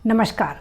नमस्कार।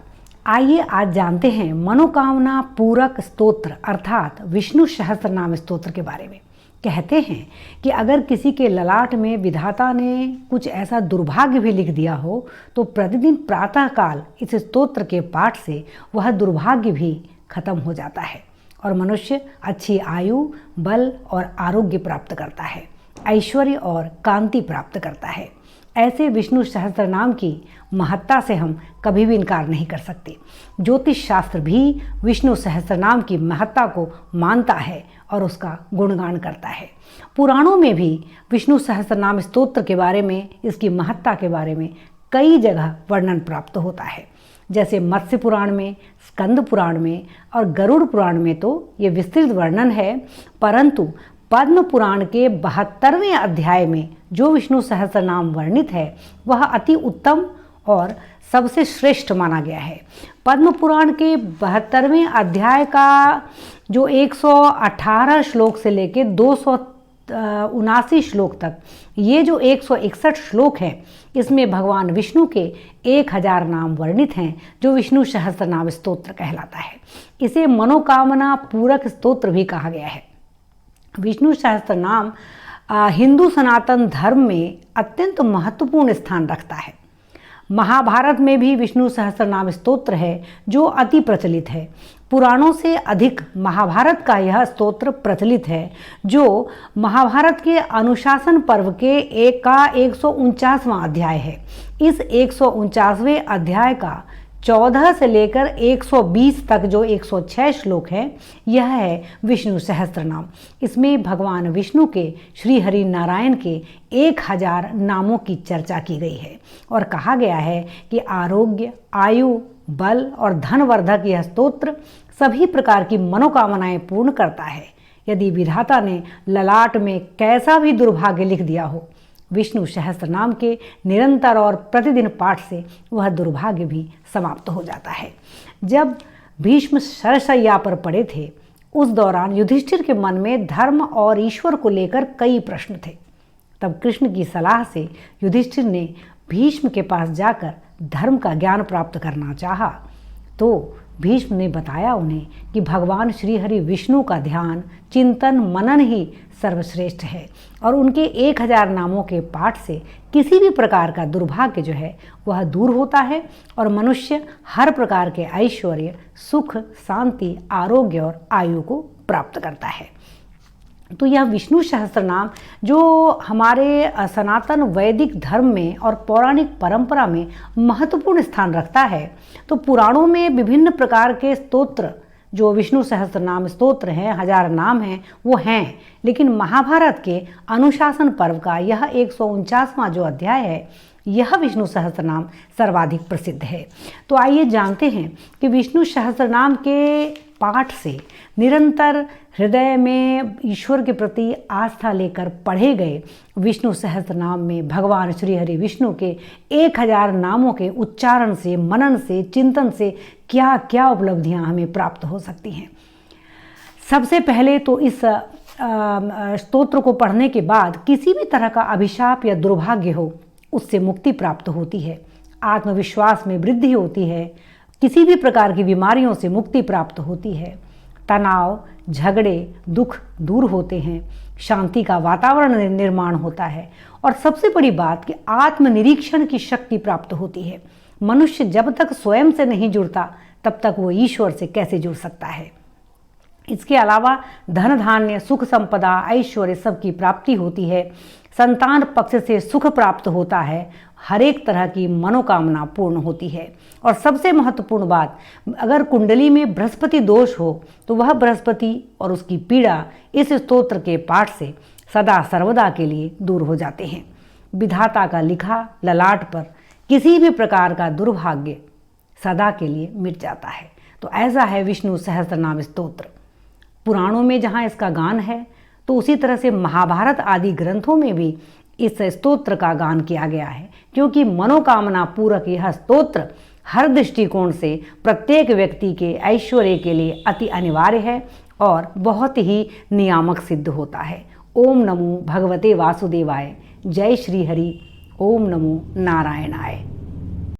आइए आज जानते हैं मनोकामना पूरक स्तोत्र अर्थात विष्णु सहस्त्रनाम स्तोत्र के बारे में। कहते हैं कि अगर किसी के ललाट में विधाता ने कुछ ऐसा दुर्भाग्य भी लिख दिया हो तो प्रतिदिन प्रातःकाल इस स्तोत्र के पाठ से वह दुर्भाग्य भी खत्म हो जाता है और मनुष्य अच्छी आयु, बल और आरोग्य प्राप्त करता है, ऐश्वर्य और कांति प्राप्त करता है। ऐसे विष्णु सहस्त्रनाम की महत्ता से हम कभी भी इनकार नहीं कर सकते। ज्योतिष शास्त्र भी विष्णु सहस्त्रनाम की महत्ता को मानता है और उसका गुणगान करता है। पुराणों में भी विष्णु सहस्त्रनाम स्तोत्र के बारे में, इसकी महत्ता के बारे में कई जगह वर्णन प्राप्त होता है। जैसे मत्स्य पुराण में, स्कंद पुराण में और गरुड़ पुराण में तो ये विस्तृत वर्णन है, परंतु पद्म पुराण के 72वें अध्याय में जो विष्णु सहस्त्रनाम वर्णित है वह अति उत्तम और सबसे श्रेष्ठ माना गया है। पद्म पुराण के 72वें अध्याय का जो 118 श्लोक से लेकर 279 श्लोक तक, ये जो 161 श्लोक है, इसमें भगवान विष्णु के 1000 नाम वर्णित हैं जो विष्णु सहस्त्रनाम स्तोत्र कहलाता है। इसे मनोकामना पूरक स्तोत्र भी कहा गया है। विष्णु सहस्त्रनाम हिंदू सनातन धर्म में अत्यंत महत्वपूर्ण स्थान रखता है। महाभारत में भी विष्णु सहस्त्रनाम स्तोत्र है जो अति प्रचलित है। पुराणों से अधिक महाभारत का यह स्तोत्र प्रचलित है, जो महाभारत के अनुशासन पर्व के 149वां अध्याय है। इस 149वें अध्याय का 14 से लेकर 120 तक जो 106 श्लोक है, यह है विष्णु सहस्त्रनाम। इसमें भगवान विष्णु के श्री हरि नारायण के 1000 नामों की चर्चा की गई है और कहा गया है कि आरोग्य, आयु, बल और धनवर्धक यह स्तोत्र सभी प्रकार की मनोकामनाएं पूर्ण करता है। यदि विधाता ने ललाट में कैसा भी दुर्भाग्य लिख दिया हो, विष्णु सहस्त्रनाम के निरंतर और प्रतिदिन पाठ से वह दुर्भाग्य भी समाप्त हो जाता है। जब भीष्म शरशय्या पर पड़े थे, उस दौरान युधिष्ठिर के मन में धर्म और ईश्वर को लेकर कई प्रश्न थे। तब कृष्ण की सलाह से युधिष्ठिर ने भीष्म के पास जाकर धर्म का ज्ञान प्राप्त करना चाहा, तो भीष्म ने बताया उन्हें कि भगवान श्री हरि विष्णु का ध्यान, चिंतन, मनन ही सर्वश्रेष्ठ है और उनके 1000 नामों के पाठ से किसी भी प्रकार का दुर्भाग्य जो है वह दूर होता है और मनुष्य हर प्रकार के ऐश्वर्य, सुख, शांति, आरोग्य और आयु को प्राप्त करता है। तो यह विष्णु सहस्त्रनाम जो हमारे सनातन वैदिक धर्म में और पौराणिक परंपरा में महत्वपूर्ण स्थान रखता है। तो पुराणों में विभिन्न प्रकार के स्तोत्र जो विष्णु सहस्त्रनाम स्तोत्र हैं, 1000 नाम हैं, वो हैं, लेकिन महाभारत के अनुशासन पर्व का यह 149वां जो अध्याय है, यह विष्णु सहस्त्रनाम सर्वाधिक प्रसिद्ध है। तो आइए जानते हैं कि विष्णु सहस्त्रनाम के पाठ से निरंतर हृदय में ईश्वर के प्रति आस्था लेकर पढ़े गए विष्णु सहस्त्रनाम में भगवान श्री हरि विष्णु के 1000 नामों के उच्चारण से, मनन से, चिंतन से क्या क्या उपलब्धियां हमें प्राप्त हो सकती हैं। सबसे पहले तो इस स्तोत्र को पढ़ने के बाद किसी भी तरह का अभिशाप या दुर्भाग्य हो, उससे मुक्ति प्राप्त होती है, आत्मविश्वास में वृद्धि होती है, किसी भी प्रकार की बीमारियों से मुक्ति प्राप्त होती है, तनाव, झगड़े, दुख दूर होते हैं, शांति का वातावरण निर्माण होता है और सबसे बड़ी बात कि आत्मनिरीक्षण की शक्ति प्राप्त होती है। मनुष्य जब तक स्वयं से नहीं जुड़ता तब तक वो ईश्वर से कैसे जुड़ सकता है। इसके अलावा धन धान्य, सुख संपदा, ऐश्वर्य सबकी प्राप्ति होती है, संतान पक्ष से सुख प्राप्त होता है, हर एक तरह की मनोकामना पूर्ण होती है। और सबसे महत्वपूर्ण बात, अगर कुंडली में बृहस्पति दोष हो तो वह बृहस्पति और उसकी पीड़ा इस स्तोत्र के पाठ से सदा सर्वदा के लिए दूर हो जाते हैं। विधाता का लिखा ललाट पर किसी भी प्रकार का दुर्भाग्य सदा के लिए मिट जाता है। तो ऐसा है विष्णु सहस्त्रनाम स्तोत्र। पुराणों में जहाँ इसका गान है, तो उसी तरह से महाभारत आदि ग्रंथों में भी इस स्तोत्र का गान किया गया है, क्योंकि मनोकामना पूरक यह स्तोत्र हर दृष्टिकोण से प्रत्येक व्यक्ति के ऐश्वर्य के लिए अति अनिवार्य है और बहुत ही नियामक सिद्ध होता है। ओम नमो भगवते वासुदेवाय। जय श्री हरि। ओम नमो नारायणाय।